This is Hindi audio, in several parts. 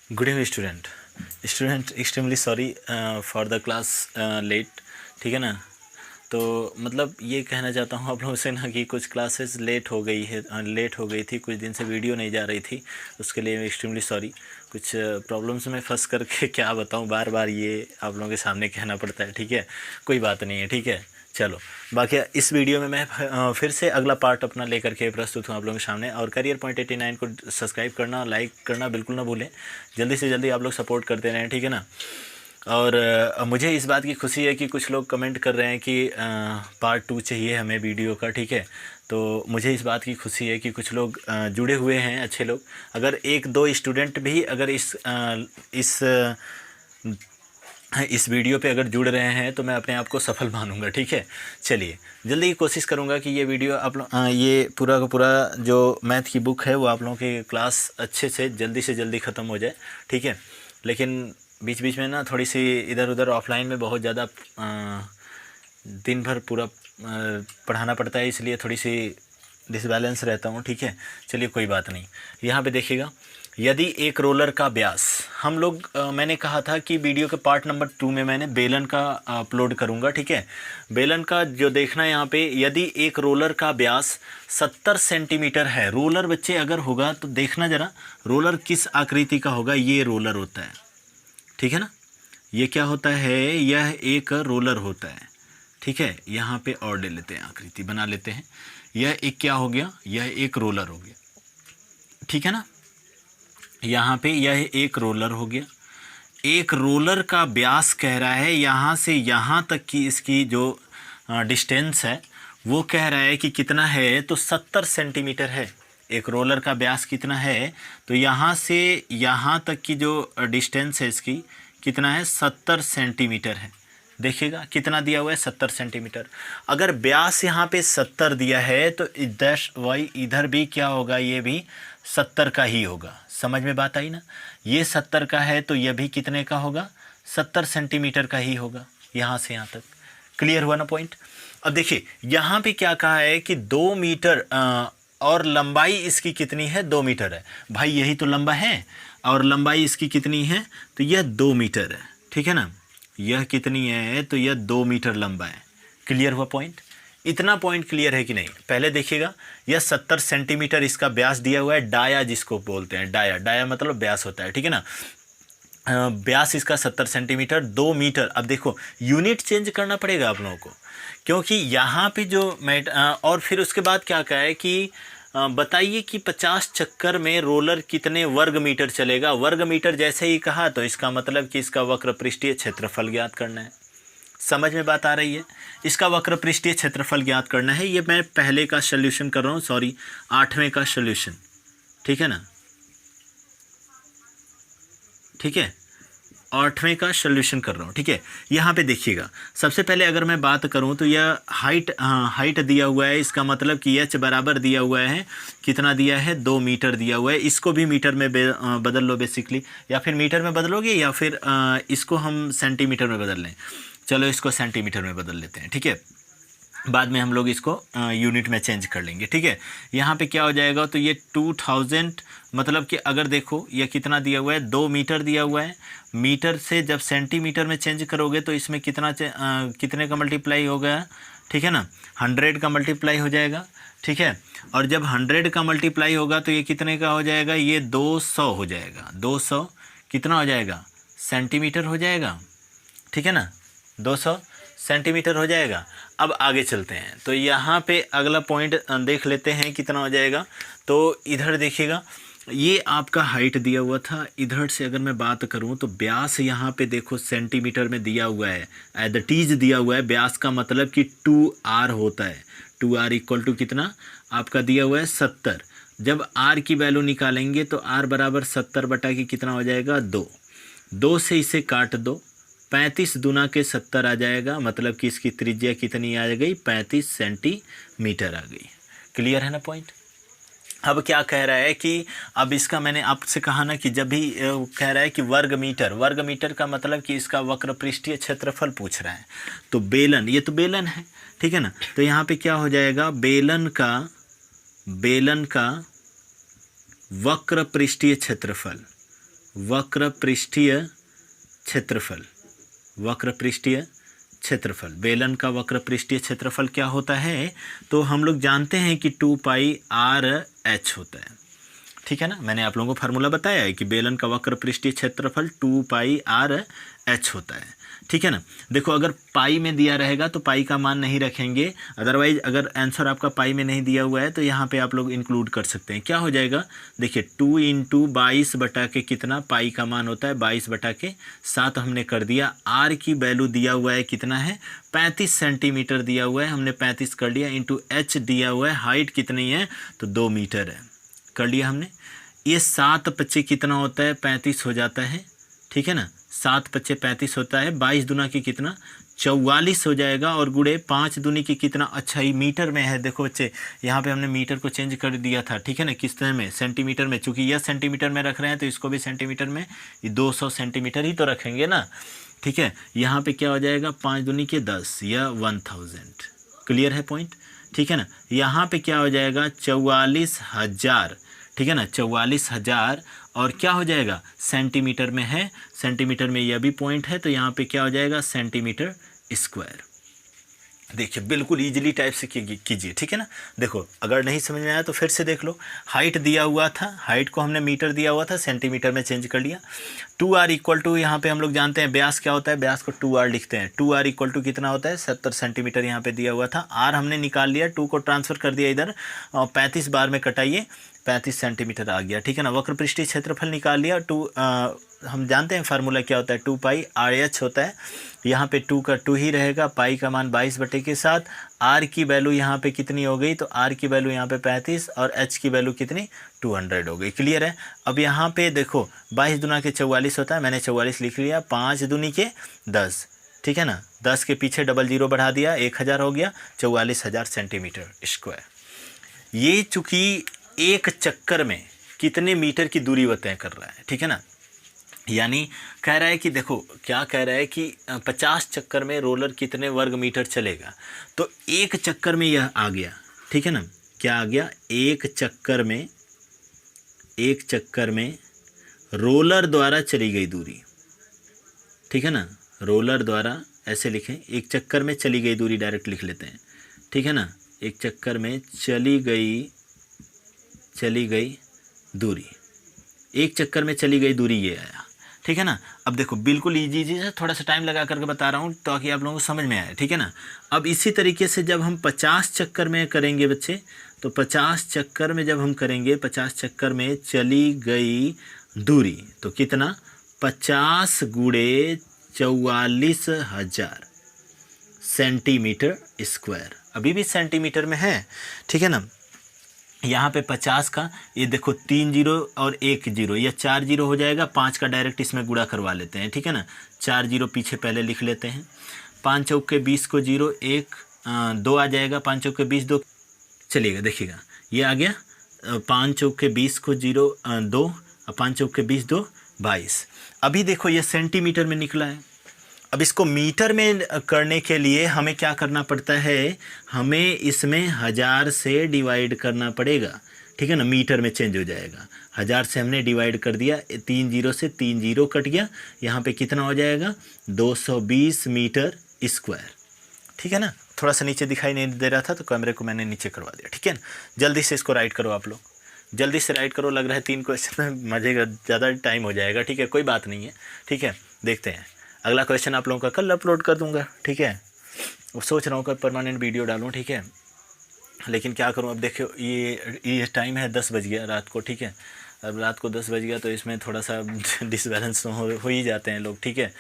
Good evening student extremely sorry for the class late. ठीक है ना। तो मतलब ये कहना चाहता हूँ आप लोगों से ना कि कुछ क्लासेस लेट हो गई थी, कुछ दिन से वीडियो नहीं जा रही थी, उसके लिए एक्सट्रीमली सॉरी। कुछ प्रॉब्लम्स में फंस करके क्या बताऊँ, बार बार ये आप लोगों के सामने कहना पड़ता है। ठीक है, कोई बात नहीं है। ठीक है, चलो। बाकी इस वीडियो में मैं फिर से अगला पार्ट अपना लेकर के प्रस्तुत हूँ आप लोगों के सामने। और करियर पॉइंट 89 को सब्सक्राइब करना, लाइक करना बिल्कुल ना भूलें। जल्दी से जल्दी आप लोग सपोर्ट करते रहें। ठीक है ना। और मुझे इस बात की खुशी है कि कुछ लोग कमेंट कर रहे हैं कि पार्ट 2 चाहिए हमें वीडियो का। ठीक है, तो मुझे इस बात की खुशी है कि कुछ लोग जुड़े हुए हैं, अच्छे लोग। अगर एक दो स्टूडेंट भी अगर इस वीडियो पे अगर जुड़ रहे हैं तो मैं अपने आप को सफल मानूंगा। ठीक है, चलिए जल्दी कोशिश करूंगा कि ये वीडियो आप लोग ये पूरा का पूरा जो मैथ की बुक है वो आप लोगों की क्लास अच्छे से जल्दी ख़त्म हो जाए। ठीक है, लेकिन बीच बीच में ना थोड़ी सी इधर उधर ऑफलाइन में बहुत ज़्यादा दिन भर पूरा पढ़ाना पड़ता है, इसलिए थोड़ी सी डिसबैलेंस रहता हूँ। ठीक है, चलिए कोई बात नहीं। यहाँ पे देखिएगा, यदि एक रोलर का व्यास, हम लोग मैंने कहा था कि वीडियो के पार्ट नंबर 2 में मैंने बेलन का अपलोड करूँगा। ठीक है, बेलन का जो देखना है यहाँ पे, यदि एक रोलर का व्यास 70 सेंटीमीटर है। रोलर बच्चे अगर होगा तो देखना ज़रा, रोलर किस आकृति का होगा। ये रोलर होता है, ठीक है ना। ये क्या होता है, यह एक रोलर होता है। ठीक है, यहाँ पे और ले लेते हैं, आकृति बना लेते हैं। यह एक क्या हो गया, यह एक रोलर हो गया। ठीक है ना, यहाँ पे यह एक रोलर हो गया। एक रोलर का व्यास कह रहा है यहाँ से यहाँ तक की इसकी जो डिस्टेंस है वो कह रहा है कि कितना है, तो 70 सेंटीमीटर है। एक रोलर का व्यास कितना है, तो यहाँ से यहाँ तक की जो डिस्टेंस है इसकी कितना है, 70 सेंटीमीटर है। देखिएगा कितना दिया हुआ है, 70 सेंटीमीटर। अगर व्यास यहाँ पे 70 दिया है तो इधर भी क्या होगा, ये भी 70 का ही होगा। समझ में बात आई ना। ये 70 का है तो यह भी कितने का होगा, 70 सेंटीमीटर का ही होगा, यहाँ से यहाँ तक। क्लियर हुआ ना पॉइंट। अब देखिए यहाँ पे क्या कहा है कि 2 मीटर और लंबाई इसकी कितनी है, 2 मीटर है। भाई यही तो लंबा है और लंबाई इसकी कितनी है, तो यह 2 मीटर है। ठीक है ना, यह कितनी है, तो यह 2 मीटर लंबा है। क्लियर हुआ पॉइंट। इतना पॉइंट क्लियर है कि नहीं, पहले देखिएगा। यह 70 सेंटीमीटर इसका व्यास दिया हुआ है, डाया जिसको बोलते हैं। डाया मतलब व्यास होता है। ठीक है ना, व्यास इसका 70 सेंटीमीटर, 2 मीटर। अब देखो यूनिट चेंज करना पड़ेगा आप लोगों को, क्योंकि यहाँ पे जो और फिर उसके बाद क्या कहा है कि बताइए कि 50 चक्कर में रोलर कितने वर्ग मीटर चलेगा। वर्ग मीटर जैसे ही कहा तो इसका मतलब कि इसका वक्र पृष्ठीय क्षेत्रफल ज्ञात करना है। समझ में बात आ रही है। इसका वक्र पृष्ठीय क्षेत्रफल ज्ञात करना है। ये मैं पहले का सोल्यूशन कर रहा हूँ, सॉरी 8वें का सोल्यूशन। ठीक है ना, ठीक है, 8वें का सोल्यूशन कर रहा हूँ। ठीक है, यहाँ पे देखिएगा, सबसे पहले अगर मैं बात करूँ तो यह हाइट दिया हुआ है, इसका मतलब कि एच बराबर दिया हुआ है, कितना दिया है, 2 मीटर दिया हुआ है। इसको भी मीटर में बदल लो बेसिकली, या फिर मीटर में बदलोगे या फिर इसको हम सेंटीमीटर में बदल लें। चलो इसको सेंटीमीटर में बदल लेते हैं। ठीक है, बाद में हम लोग इसको यूनिट में चेंज कर लेंगे। ठीक है, यहाँ पे क्या हो जाएगा, तो ये 2000 मतलब कि अगर देखो ये कितना दिया हुआ है, 2 मीटर दिया हुआ है। मीटर से जब सेंटीमीटर में चेंज करोगे तो इसमें कितने का मल्टीप्लाई होगा। ठीक है ना, 100 का मल्टीप्लाई हो जाएगा। ठीक है, और जब 100 का मल्टीप्लाई होगा तो ये कितने का हो जाएगा, ये 200 हो जाएगा। 200 कितना हो जाएगा, सेंटीमीटर हो जाएगा। ठीक है ना, 200 सेंटीमीटर हो जाएगा। अब आगे चलते हैं, तो यहाँ पे अगला पॉइंट देख लेते हैं कितना हो जाएगा। तो इधर देखिएगा, ये आपका हाइट दिया हुआ था। इधर से अगर मैं बात करूँ तो व्यास यहाँ पे देखो सेंटीमीटर में दिया हुआ है, एज द टीज दिया हुआ है। व्यास का मतलब कि 2r होता है। 2r इक्वल टू कितना आपका दिया हुआ है, 70। जब r की वैल्यू निकालेंगे तो r बराबर 70 बटा की कितना हो जाएगा, 2 से इसे काट दो, 35 दूना के 70 आ जाएगा। मतलब कि इसकी त्रिज्या कितनी आ गई, 35 सेंटीमीटर आ गई। क्लियर है ना पॉइंट। अब क्या कह रहा है कि अब इसका मैंने आपसे कहा ना कि जब भी कह रहा है कि वर्ग मीटर का मतलब कि इसका वक्र पृष्ठीय क्षेत्रफल पूछ रहा है। तो बेलन, ये तो बेलन है। ठीक है ना, तो यहाँ पे क्या हो जाएगा, बेलन का वक्र पृष्ठीय क्षेत्रफल, वक्र पृष्ठीय क्षेत्रफल, वक्र पृष्ठीय क्षेत्रफल, बेलन का वक्र पृष्ठीय क्षेत्रफल क्या होता है? तो हम लोग जानते हैं कि 2πr/h होता है, ठीक है ना। मैंने आप लोगों को फार्मूला बताया है कि बेलन का वक्र पृष्ठीय क्षेत्रफल 2πr/h होता है, ठीक है ना। देखो अगर पाई में दिया रहेगा तो पाई का मान नहीं रखेंगे, अदरवाइज अगर आंसर आपका पाई में नहीं दिया हुआ है तो यहाँ पे आप लोग इंक्लूड कर सकते हैं। क्या हो जाएगा? देखिए 2 × 22 बटा के कितना पाई का मान होता है 22/7 हमने कर दिया। आर की वैल्यू दिया हुआ है कितना है 35 सेंटीमीटर दिया हुआ है, हमने 35 कर लिया, इंटू एच दिया हुआ है, हाइट कितनी है तो 2 मीटर है, कर लिया हमने। ये 7×5 कितना होता है 35 हो जाता है, ठीक है ना। 7×5 35 होता है, 22 दूना की कितना 44 हो जाएगा, और गुड़े 5 दूनी की कितना, अच्छा ये मीटर में है। देखो बच्चे यहाँ पे हमने मीटर को चेंज कर दिया था, ठीक है ना, किस तरह में सेंटीमीटर में, चूंकि यह सेंटीमीटर में रख रहे हैं तो इसको भी सेंटीमीटर में, ये 200 सेंटीमीटर ही तो रखेंगे ना, ठीक है। यहाँ पे क्या हो जाएगा 5 दूनी के 10 या 1000, क्लियर है पॉइंट, ठीक है ना। यहाँ पे क्या हो जाएगा 44,000, ठीक है ना, 44,000, और क्या हो जाएगा सेंटीमीटर में है, सेंटीमीटर में यह भी पॉइंट है, तो यहाँ पे क्या हो जाएगा सेंटीमीटर स्क्वायर। देखिए बिल्कुल इजीली टाइप से कीजिए, ठीक है ना। देखो अगर नहीं समझ में आया तो फिर से देख लो। हाइट दिया हुआ था, हाइट को हमने मीटर दिया हुआ था, सेंटीमीटर में चेंज कर लिया। 2r इक्वल टू, यहाँ पे हम लोग जानते हैं व्यास क्या होता है, व्यास को 2r लिखते हैं। 2r इक्वल टू कितना होता है 70 सेंटीमीटर यहाँ पे दिया हुआ था। r हमने निकाल लिया, 2 को ट्रांसफर कर दिया इधर, और 35 बार में कटाइए, 35 सेंटीमीटर आ गया, ठीक है ना। वक्र पृष्ठीय क्षेत्रफल निकाल लिया। हम जानते हैं फार्मूला क्या होता है 2πr/h होता है। यहाँ पे 2 का 2 ही रहेगा, पाई का मान 22/7, r की वैल्यू यहाँ पे कितनी हो गई, तो r की वैल्यू यहाँ पे 35 और h की वैल्यू कितनी 200 हो गई, क्लियर है। अब यहाँ पे देखो 22 दूना के 44 होता है, मैंने 44 लिख लिया, 5 दूनी के 10, ठीक है ना, 10 के पीछे 00 बढ़ा दिया, 1000 हो गया, 44,000 सेंटीमीटर स्क्वायर। ये चूँकि एक चक्कर में कितने मीटर की दूरी वो तय कर रहा है, ठीक है ना। यानी कह रहा है कि देखो क्या कह रहा है कि 50 चक्कर में रोलर कितने वर्ग मीटर चलेगा, तो एक चक्कर में यह आ गया, ठीक है ना। क्या आ गया, एक चक्कर में रोलर द्वारा चली गई दूरी, ठीक है ना, रोलर द्वारा, ऐसे लिखें, एक चक्कर में चली गई दूरी डायरेक्ट लिख लेते हैं, ठीक है ना। एक चक्कर में चली गई दूरी, एक चक्कर में चली गई दूरी ये आया, ठीक है ना। अब देखो बिल्कुल इजी है, थोड़ा सा टाइम लगा करके बता रहा हूँ ताकि आप लोगों को समझ में आए, ठीक है ना। अब इसी तरीके से जब हम 50 चक्कर में करेंगे बच्चे, तो 50 चक्कर में जब हम करेंगे, 50 चक्कर में चली गई दूरी, तो कितना 50 × 44,000 सेंटीमीटर स्क्वायर, अभी भी सेंटीमीटर में है, ठीक है ना। यहाँ पे 50 का, ये देखो 3 0 और 1 0, यह 4 0 हो जाएगा, 5 का डायरेक्ट इसमें गुणा करवा लेते हैं, ठीक है ना। 4 0 पीछे पहले लिख लेते हैं, 5 चौके 20 को 0, 1 2 आ जाएगा, 5 चौके 20 2, चलिएगा देखिएगा ये आ गया, 5 चौके 20 को 0 2, 5 चौके 20 2 22। अभी देखो ये सेंटीमीटर में निकला है। अब इसको मीटर में करने के लिए हमें क्या करना पड़ता है, हमें इसमें 1000 से डिवाइड करना पड़ेगा, ठीक है ना, मीटर में चेंज हो जाएगा। 1000 से हमने डिवाइड कर दिया, 3 0 से 3 0 कट गया, यहाँ पे कितना हो जाएगा 220 मीटर स्क्वायर, ठीक है ना। थोड़ा सा नीचे दिखाई नहीं दे रहा था तो कैमरे को मैंने नीचे करवा दिया, ठीक है ना। जल्दी से इसको राइट करो, आप लोग जल्दी से राइट करो, लग रहा है 3 क्वेश्चन में मजे का ज़्यादा टाइम हो जाएगा, ठीक है, कोई बात नहीं है, ठीक है। देखते हैं अगला क्वेश्चन आप लोगों का कल अपलोड कर दूंगा, ठीक है। अब सोच रहा हूँ कल परमानेंट वीडियो डालूँ, ठीक है, लेकिन क्या करूँ, अब देखो ये टाइम है 10 बज गया रात को, ठीक है। अब रात को 10 बज गया तो इसमें थोड़ा सा डिसबैलेंस हो ही जाते हैं लोग, ठीक है।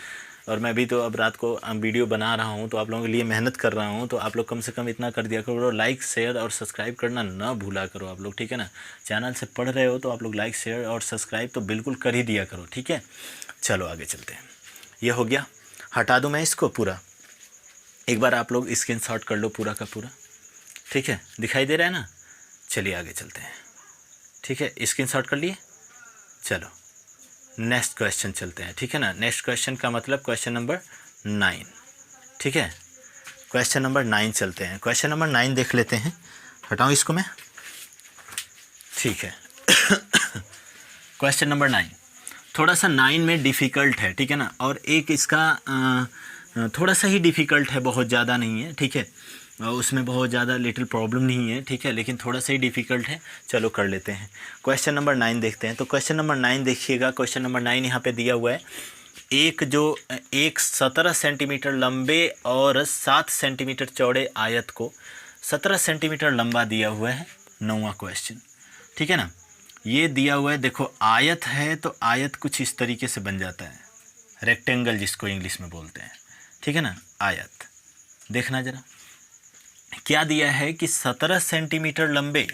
और मैं भी तो अब रात को वीडियो बना रहा हूँ, तो आप लोगों के लिए मेहनत कर रहा हूँ, तो आप लोग कम से कम इतना कर दिया करो, लाइक शेयर और सब्सक्राइब करना ना भूला करो आप लोग, ठीक है ना। चैनल से पढ़ रहे हो तो आप लोग लाइक शेयर और सब्सक्राइब तो बिल्कुल कर ही दिया करो, ठीक है। चलो आगे चलते हैं। ये हो गया, हटा दूं मैं इसको पूरा, एक बार आप लोग स्क्रीनशॉट कर लो पूरा का पूरा, ठीक है, दिखाई दे रहा है ना। चलिए आगे चलते हैं, ठीक है, स्क्रीनशॉट कर लिए। चलो नेक्स्ट क्वेश्चन चलते हैं, ठीक है ना। नेक्स्ट क्वेश्चन का मतलब क्वेश्चन नंबर 9, ठीक है, क्वेश्चन नंबर 9 चलते हैं। क्वेश्चन नंबर 9 देख लेते हैं, हटाऊं इसको मैं, ठीक है। क्वेश्चन नंबर 9 थोड़ा सा 9 में डिफ़िकल्ट है, ठीक है ना, और एक इसका थोड़ा सा ही डिफ़िकल्ट है, बहुत ज़्यादा नहीं है, ठीक है, उसमें बहुत ज़्यादा लिटिल प्रॉब्लम नहीं है, ठीक है, लेकिन थोड़ा सा ही डिफ़िकल्ट है। चलो कर लेते हैं। क्वेश्चन नंबर 9 देखते हैं। तो क्वेश्चन नंबर 9 देखिएगा। क्वेश्चन नंबर 9 यहाँ पे दिया हुआ है, एक 17 सेंटीमीटर लंबे और 7 सेंटीमीटर चौड़े आयत को 17 सेंटीमीटर लंबा दिया हुआ है। 9वां क्वेश्चन, ठीक है ना, ये दिया हुआ है। देखो आयत है तो आयत कुछ इस तरीके से बन जाता है, रेक्टेंगल जिसको इंग्लिश में बोलते हैं, ठीक है ना, आयत। देखना जरा क्या दिया है कि 17 सेंटीमीटर लंबे,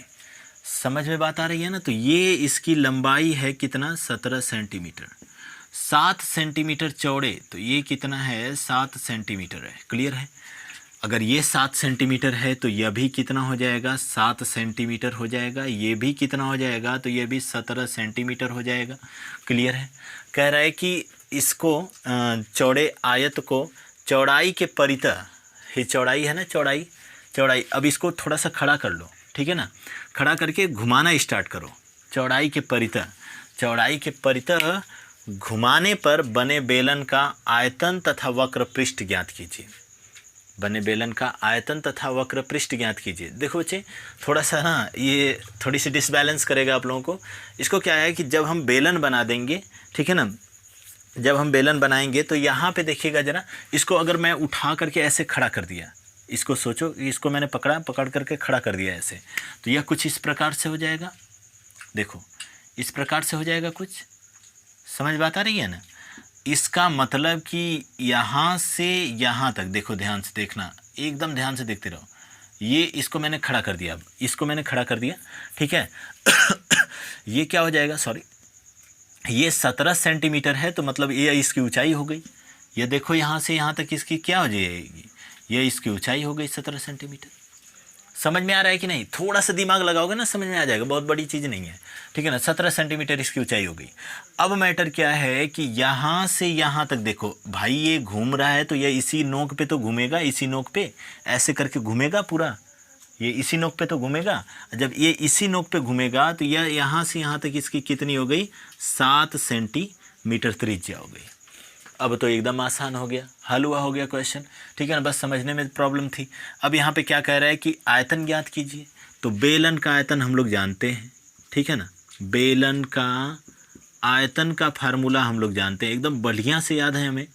समझ में बात आ रही है ना। तो ये इसकी लंबाई है कितना, 17 सेंटीमीटर। 7 सेंटीमीटर चौड़े, तो ये कितना है, 7 सेंटीमीटर है। क्लियर है। अगर ये 7 सेंटीमीटर है तो यह भी कितना हो जाएगा, 7 सेंटीमीटर हो जाएगा। ये भी कितना हो जाएगा, तो ये भी 17 सेंटीमीटर हो जाएगा। क्लियर है। कह रहा है कि इसको चौड़े आयत को चौड़ाई के परितः, ये चौड़ाई है ना, चौड़ाई, अब इसको थोड़ा सा खड़ा कर लो, ठीक है ना, खड़ा करके घुमाना स्टार्ट करो। चौड़ाई के परितः घुमाने पर बने बेलन का आयतन तथा वक्र पृष्ठ ज्ञात कीजिए। बने बेलन का आयतन तथा वक्र पृष्ठ ज्ञात कीजिए। देखो बच्चे, थोड़ा सा ना ये थोड़ी सी डिसबैलेंस करेगा आप लोगों को। इसको क्या है कि जब हम बेलन बना देंगे, ठीक है ना, जब हम बेलन बनाएंगे तो यहाँ पे देखिएगा जरा, इसको अगर मैं उठा करके ऐसे खड़ा कर दिया, इसको सोचो, इसको मैंने पकड़ करके खड़ा कर दिया ऐसे, तो यह कुछ इस प्रकार से हो जाएगा। देखो इस प्रकार से हो जाएगा कुछ, समझ बात आ रही है ना। इसका मतलब कि यहाँ से यहाँ तक, देखो ध्यान से देखना, एकदम ध्यान से देखते रहो। ये इसको मैंने खड़ा कर दिया, अब इसको मैंने खड़ा कर दिया, ठीक है। ये क्या हो जाएगा, सॉरी, ये 17 सेंटीमीटर है, तो मतलब ये इसकी ऊंचाई हो गई। ये देखो यहाँ से यहाँ तक इसकी क्या हो जाएगी, ये इसकी ऊंचाई हो गई 17 सेंटीमीटर। समझ में आ रहा है कि नहीं। थोड़ा सा दिमाग लगाओगे ना समझ में आ जाएगा, बहुत बड़ी चीज़ नहीं है, ठीक है ना। 17 सेंटीमीटर इसकी ऊंचाई हो गई। अब मैटर क्या है कि यहाँ से यहाँ तक देखो भाई, ये घूम रहा है तो ये इसी नोक पे तो घूमेगा, इसी नोक पे ऐसे करके घूमेगा पूरा, ये इसी नोक पे तो घूमेगा। जब ये इसी नोक पे घूमेगा तो यह यहाँ से यहाँ तक इसकी कितनी हो गई, 7 सेंटीमीटर त्रिज्या हो गई। अब तो एकदम आसान हो गया, हल हुआ हो गया क्वेश्चन, ठीक है ना। बस समझने में प्रॉब्लम थी। अब यहाँ पे क्या कह रहा है कि आयतन ज्ञात कीजिए। तो बेलन का आयतन हम लोग जानते हैं, ठीक है ना। बेलन का आयतन का फार्मूला हम लोग जानते हैं, एकदम बढ़िया से याद है हमें।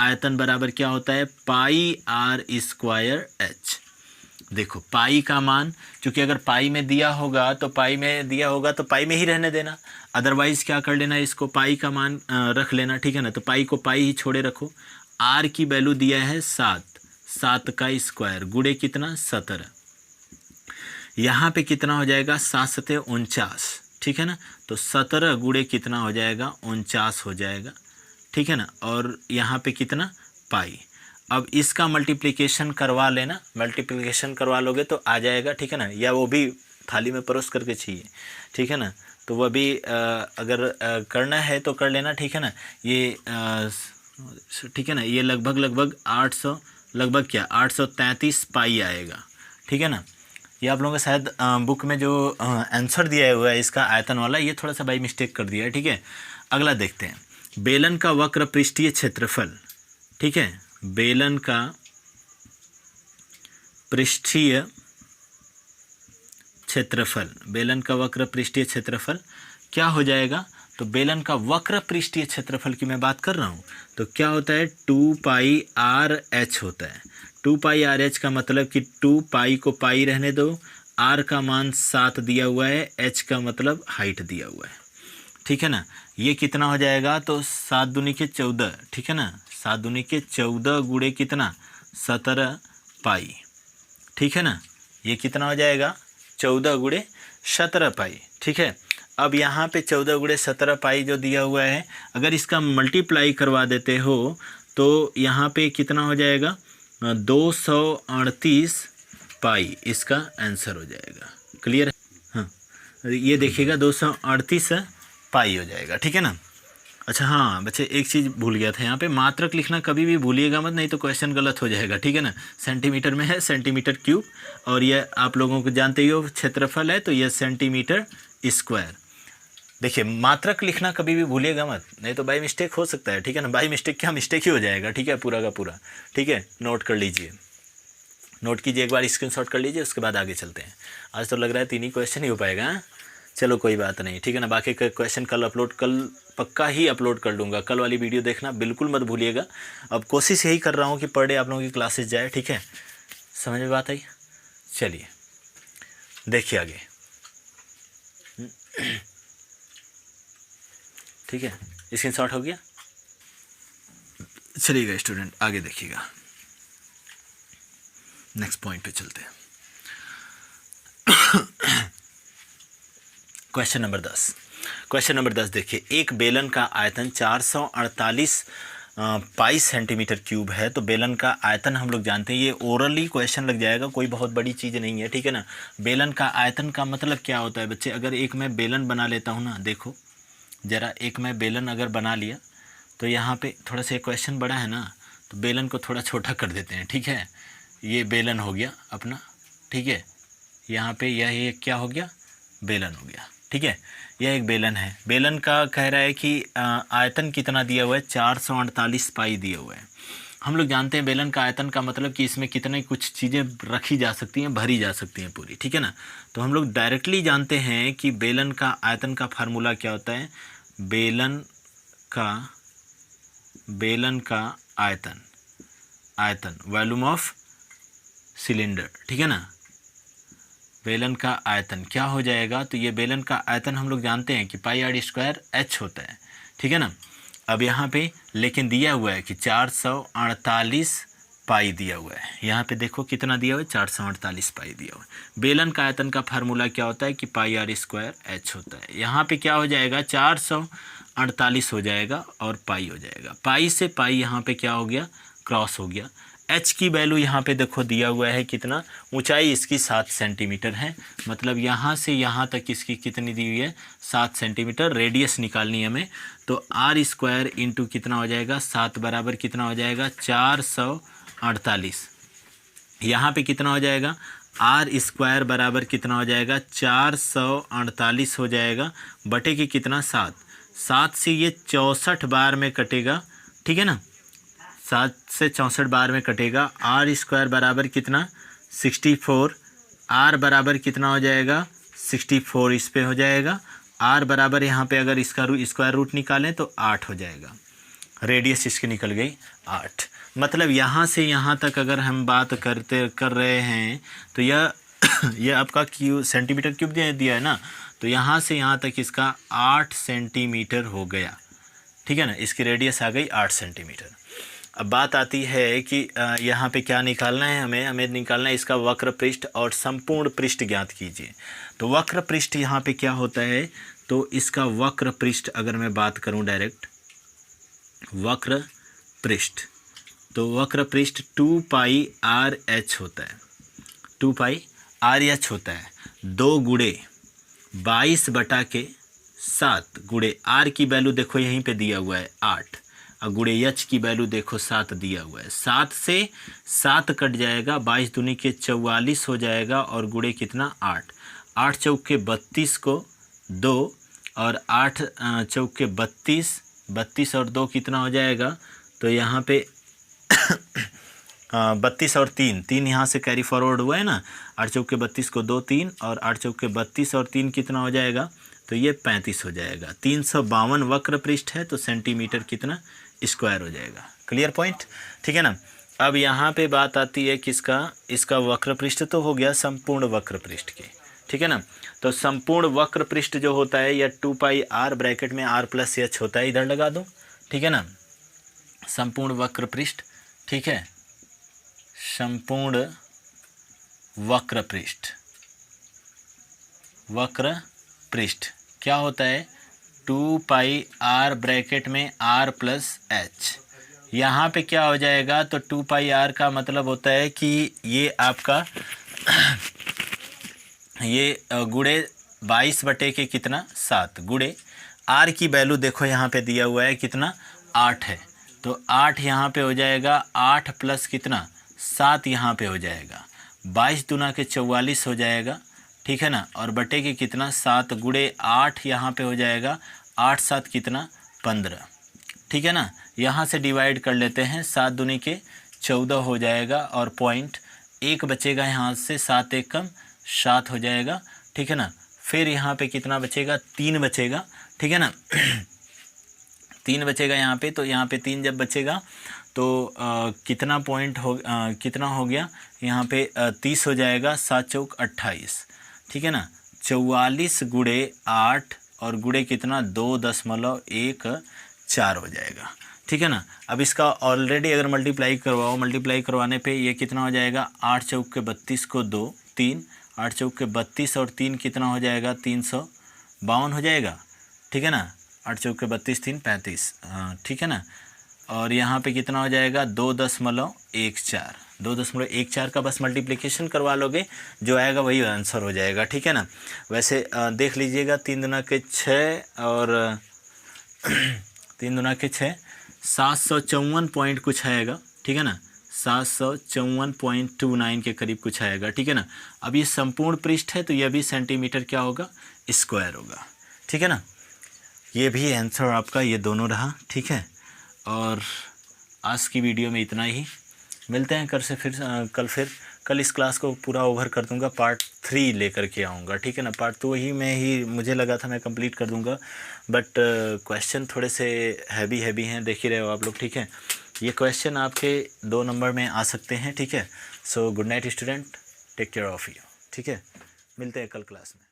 आयतन बराबर क्या होता है, पाई आर स्क्वायर एच। देखो पाई का मान, चूँकि अगर पाई में दिया होगा तो पाई में ही रहने देना, अदरवाइज़ क्या कर लेना, इसको पाई का मान रख लेना, ठीक है ना। तो पाई को पाई ही छोड़े रखो। आर की वैल्यू दिया है 7 का स्क्वायर गुणे कितना, 17। यहाँ पे कितना हो जाएगा, 7 सते 49, ठीक है ना। तो 17 गुणे कितना हो जाएगा, 49 हो जाएगा, ठीक है ना। और यहाँ पे कितना, पाई। अब इसका मल्टीप्लिकेशन करवा लेना, मल्टीप्लिकेशन करवा लोगे तो आ जाएगा, ठीक है ना। या वो भी थाली में परोस करके चाहिए, ठीक है ना। तो वह भी अगर करना है तो कर लेना, ठीक है ना। ये ठीक है ना, ये लगभग 800, लगभग क्या 833 पाई आएगा, ठीक है ना। ये आप लोगों का शायद बुक में जो आंसर दिया हुआ है इसका आयतन वाला, ये थोड़ा सा बाई मिस्टेक कर दिया है, ठीक है। अगला देखते हैं, बेलन का वक्र पृष्ठीय क्षेत्रफल, ठीक है। बेलन का पृष्ठीय क्षेत्रफल, बेलन का वक्र पृष्ठीय क्षेत्रफल क्या हो जाएगा। तो बेलन का वक्र पृष्ठीय क्षेत्रफल की मैं बात कर रहा हूँ, तो क्या होता है, 2 पाई आर एच होता है। 2 पाई आर एच का मतलब कि 2 पाई को पाई रहने दो, आर का मान 7 दिया हुआ है, एच का मतलब हाइट दिया हुआ है, ठीक है ना। ये कितना हो जाएगा, तो 7 दूनी के 14, ठीक है ना। 7 दूनी के 14 गुणे कितना, 17 पाई, ठीक है ना। ये कितना हो जाएगा, 14 गुणे 17 पाई, ठीक है। अब यहाँ पे 14 गुणे 17 पाई जो दिया हुआ है, अगर इसका मल्टीप्लाई करवा देते हो तो यहाँ पे कितना हो जाएगा, 238 पाई इसका आंसर हो जाएगा। क्लियर है। हाँ, ये देखिएगा 238 पाई हो जाएगा, ठीक है ना। अच्छा हाँ बच्चे, एक चीज़ भूल गया था, यहाँ पे मात्रक लिखना कभी भी भूलिएगा मत, नहीं तो क्वेश्चन गलत हो जाएगा, ठीक है ना। सेंटीमीटर में है, सेंटीमीटर क्यूब, और ये आप लोगों को जानते ही हो क्षेत्रफल है, तो यह सेंटीमीटर स्क्वायर। देखिए मात्रक लिखना कभी भी भूलिएगा मत, नहीं तो बाई मिस्टेक हो सकता है, ठीक है ना। बाई मिस्टेक क्या मिस्टेक ही हो जाएगा, ठीक है, पूरा का पूरा, ठीक है। नोट कर लीजिए, नोट कीजिए, एक बार स्क्रीनशॉट कर लीजिए, उसके बाद आगे चलते हैं। आज तो लग रहा है 3 ही क्वेश्चन ही हो पाएगा, हाँ? चलो कोई बात नहीं, ठीक है ना। बाकी के क्वेश्चन कल पक्का ही अपलोड कर दूंगा। कल वाली वीडियो देखना बिल्कुल मत भूलिएगा। अब कोशिश यही कर रहा हूँ कि पर डे आप लोगों की क्लासेस जाए, ठीक है। समझ में बात आई? चलिए देखिए आगे, ठीक है, स्क्रीनशॉट हो गया। चलिएगा स्टूडेंट, आगे देखिएगा, नेक्स्ट पॉइंट पे चलते हैं। Question number 10। क्वेश्चन नंबर 10 देखिए, एक बेलन का आयतन 448 पाई सेंटीमीटर क्यूब है। तो बेलन का आयतन हम लोग जानते हैं, ये ओरली क्वेश्चन लग जाएगा, कोई बहुत बड़ी चीज़ नहीं है, ठीक है ना। बेलन का आयतन का मतलब क्या होता है बच्चे? अगर एक मैं बेलन बना लेता हूँ ना, देखो ज़रा, एक मैं बेलन अगर बना लिया तो यहाँ पे थोड़ा सा क्वेश्चन बड़ा है ना, तो बेलन को थोड़ा छोटा कर देते हैं, ठीक है। ये बेलन हो गया अपना, ठीक है। यहाँ पे यह क्या हो गया? बेलन हो गया, ठीक है। यह एक बेलन है। बेलन का कह रहा है कि आयतन कितना दिया हुआ है? 448 पाई दिया हुआ है। हम लोग जानते हैं बेलन का आयतन का मतलब कि इसमें कितने कुछ चीज़ें रखी जा सकती हैं, भरी जा सकती हैं पूरी, ठीक है ना। तो हम लोग डायरेक्टली जानते हैं कि बेलन का आयतन का फार्मूला क्या होता है। बेलन का आयतन वॉल्यूम ऑफ सिलेंडर, ठीक है ना। बेलन का आयतन क्या हो जाएगा? तो ये बेलन का आयतन हम लोग जानते हैं कि पाई आर स्क्वायर एच होता है, ठीक है ना। अब यहाँ पे लेकिन दिया हुआ है कि 448 पाई दिया हुआ है। यहाँ पे देखो कितना दिया हुआ है, 448 पाई दिया हुआ है। बेलन का आयतन का फार्मूला क्या होता है कि पाई आर स्क्वायर एच होता है। यहाँ पे क्या हो जाएगा? 448 हो जाएगा और पाई हो जाएगा। पाई से पाई यहाँ पे क्या हो गया? क्रॉस हो गया। एच की वैल्यू यहाँ पे देखो दिया हुआ है कितना, ऊंचाई इसकी 7 सेंटीमीटर है, मतलब यहाँ से यहाँ तक इसकी कितनी दी हुई है? 7 सेंटीमीटर। रेडियस निकालनी है हमें, तो आर स्क्वायर इंटू कितना हो जाएगा? 7 बराबर कितना हो जाएगा? 448। यहाँ पे कितना हो जाएगा? आर स्क्वायर बराबर कितना हो जाएगा? 448 हो जाएगा, बटे की कितना? 7 से ये 64 बार में कटेगा, ठीक है ना। 7 से 64 बार में कटेगा। आर स्क्वायर बराबर कितना? 64। आर बराबर कितना हो जाएगा? 64 इस पे हो जाएगा। आर बराबर यहाँ पे अगर इसका स्क्वायर रूट निकालें तो 8 हो जाएगा। रेडियस इसकी निकल गई 8। मतलब यहाँ से यहाँ तक अगर हम बात कर रहे हैं तो यह आपका सेंटीमीटर क्यूब दिया है ना, तो यहाँ से यहाँ तक इसका 8 सेंटीमीटर हो गया, ठीक है ना। इसकी रेडियस आ गई 8 सेंटीमीटर। अब बात आती है कि यहाँ पे क्या निकालना है हमें निकालना है इसका वक्र पृष्ठ और संपूर्ण पृष्ठ ज्ञात कीजिए। तो वक्र पृष्ठ यहाँ पे क्या होता है? तो इसका वक्र पृष्ठ अगर मैं बात करूँ डायरेक्ट वक्र पृष्ठ, तो वक्र पृष्ठ 2 पाई आर एच होता है। 2 पाई आर एच होता है। 2 गुणे 22/7 गुणे आर की वैल्यू देखो यहीं पे दिया हुआ है 8, और गुणे एच की वैल्यू देखो 7 दिया हुआ है। 7 से 7 कट जाएगा, 22 दूनी के 44 हो जाएगा, और गुणे कितना? 8। 8 चौके 32 को 2, और 8 चौके 32, 32 और 2 कितना हो जाएगा? तो यहाँ पे 32 और 3 यहाँ से कैरी फॉरवर्ड हुआ है ना। 8 चौके 32 को 2 3, और 8 चौके 32 और 3 कितना हो जाएगा? तो ये 35 हो जाएगा। 352 वक्र पृष्ठ है, तो सेंटीमीटर कितना? स्क्वायर हो जाएगा। क्लियर पॉइंट, ठीक है ना। अब यहाँ पे बात आती है किसका? इसका वक्र पृष्ठ तो हो गया संपूर्ण वक्र पृष्ठ की, ठीक है ना। तो संपूर्ण वक्र पृष्ठ जो होता है यह 2 पाई आर ब्रैकेट में आर प्लस एच होता है, इधर लगा दो, ठीक है ना। संपूर्ण वक्र पृष्ठ, ठीक है, संपूर्ण वक्र पृष्ठ क्या होता है? 2 पाई आर ब्रैकेट में आर प्लस एच। यहाँ पे क्या हो जाएगा? तो 2 पाई आर का मतलब होता है कि ये आपका ये गुणे 22 बटे के कितना? 7 गुणे आर की वैल्यू देखो यहाँ पे दिया हुआ है कितना? 8 है, तो 8 यहाँ पे हो जाएगा। 8 प्लस कितना? 7 यहाँ पे हो जाएगा। 22 दूना के 44 हो जाएगा, ठीक है ना, और बटे के कितना 7 गुणे 8 यहाँ पे हो जाएगा 8 7 कितना 15, ठीक है ना। यहाँ से डिवाइड कर लेते हैं, 7 दूनी के 14 हो जाएगा और पॉइंट 1 बचेगा यहाँ से, 7 1 कम 7 हो जाएगा, ठीक है ना। फिर यहाँ पे कितना बचेगा 3 बचेगा, ठीक है ना 3 बचेगा यहाँ पे, तो यहाँ पे 3 जब बचेगा तो कितना पॉइंट हो कितना हो गया यहाँ पे 30 हो जाएगा, 7 चौक 28, ठीक है ना। 44 गुणे 8 और गुणे कितना 2.14 हो जाएगा, ठीक है ना। अब इसका ऑलरेडी अगर मल्टीप्लाई करवाओ, मल्टीप्लाई करवाने पे ये कितना हो जाएगा 8 चौक के 32 को 2 3, 8 चौक के 32 और 3 कितना हो जाएगा 352 हो जाएगा, ठीक है ना। 8 चौक के 32 3 35, ठीक है ना। और यहाँ पे कितना हो जाएगा 2.14, 2.14 का बस मल्टीप्लिकेशन करवा लोगे, जो आएगा वही आंसर हो जाएगा, ठीक है ना। वैसे देख लीजिएगा 3 दूना के 6 और 3 दूना के 6, 754 पॉइंट कुछ आएगा, ठीक है ना, 754.29 के करीब कुछ आएगा, ठीक है ना। अब ये संपूर्ण पृष्ठ है तो यह भी सेंटीमीटर क्या होगा स्क्वायर होगा, ठीक है ना। ये भी आंसर आपका ये दोनों रहा, ठीक है। और आज की वीडियो में इतना ही, मिलते हैं कल इस क्लास को पूरा ओवर कर दूंगा, पार्ट 3 लेकर के आऊँगा, ठीक है ना। पार्ट 2 ही में ही मुझे लगा था मैं कंप्लीट कर दूंगा, बट क्वेश्चन थोड़े से हैवी हैं, देख ही रहे हो आप लोग, ठीक है। ये क्वेश्चन आपके 2 नंबर में आ सकते हैं, ठीक है। So good night student, take care of you, ठीक है। मिलते हैं कल क्लास में।